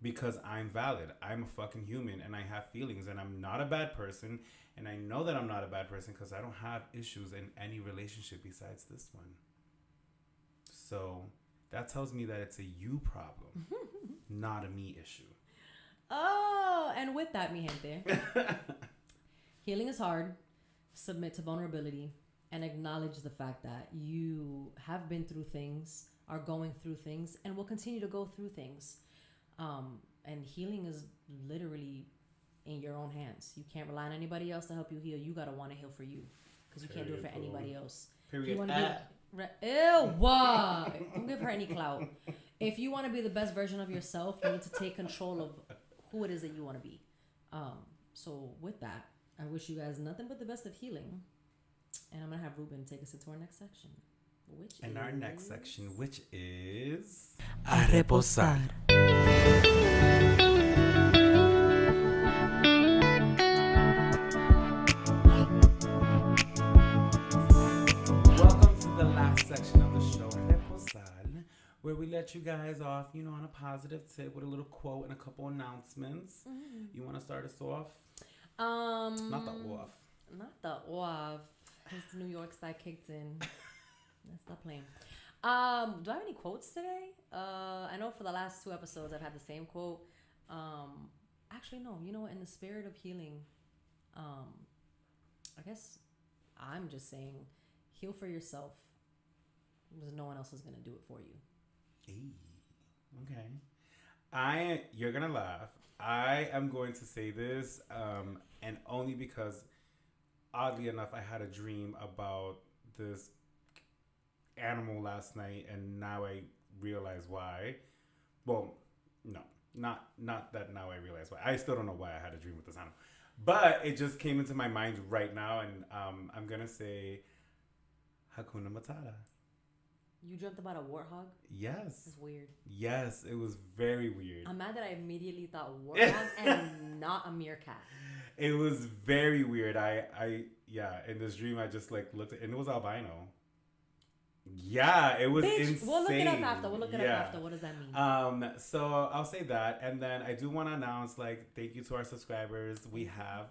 Because I'm valid. I'm a fucking human and I have feelings, and I'm not a bad person. And I know that I'm not a bad person because I don't have issues in any relationship besides this one. So that tells me that it's a you problem, not a me issue. Oh, and with that, mi gente, healing is hard. Submit to vulnerability and acknowledge the fact that you have been through things, are going through things, and will continue to go through things. And healing is literally in your own hands. You can't rely on anybody else to help you heal. You gotta want to heal for you, because you can't do it for anybody else. Period. You want to don't give her any clout. If you want to be the best version of yourself, you need to take control of who it is that you want to be. So with that, I wish you guys nothing but the best of healing. And I'm gonna have Ruben take us into our next section, our next section, which is A Reposar. Welcome to the last section of the show, Reposar, where we let you guys off, on a positive tip with a little quote and a couple announcements. You want to start us off? Not the off. Not the off. His New York style kicked in. Let's stop playing. Do I have any quotes today? I know for the last 2 episodes I've had the same quote. Actually, no. You know what? In the spirit of healing, I guess I'm just saying, heal for yourself. Because no one else is gonna do it for you. Hey, okay. You're gonna laugh. I am going to say this, and only because, oddly enough, I had a dream about this animal last night, and now I realize why. Well, no, not that now I realize why. I still don't know why I had a dream with this animal, but it just came into my mind right now, and I'm gonna say Hakuna Matata. You dreamt about a warthog? Yes. That's weird. Yes, it was very weird. I'm mad that I immediately thought warthog and not a meerkat. It was very weird. Yeah, in this dream I just like looked at, and it was albino. Yeah, it was insane. We'll look it up after. What does that mean? So I'll say that, and then I do want to announce, like, thank you to our subscribers. We have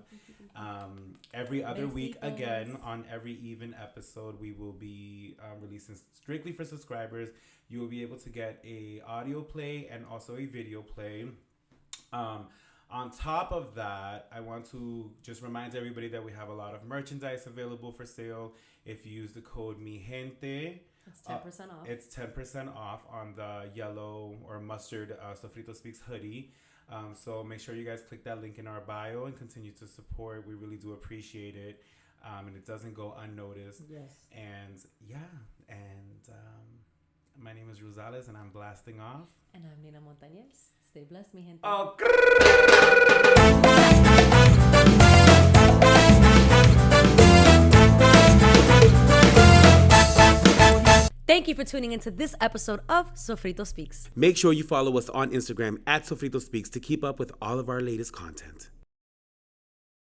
every other week again on every even episode we will be releasing strictly for subscribers. You will be able to get a audio play and also a video play. On top of that, I want to just remind everybody that we have a lot of merchandise available for sale. If you use the code MIGENTE, it's 10% off. It's 10% off on the yellow or mustard Sofrito Speaks hoodie. So make sure you guys click that link in our bio and continue to support. We really do appreciate it. And it doesn't go unnoticed. Yes. And yeah, and my name is Rosales, and I'm blasting off. And I'm Nina Montañez. Stay blessed, mi gente. Oh, Thank you for tuning into this episode of Sofrito Speaks. Make sure you follow us on Instagram at Sofrito Speaks to keep up with all of our latest content.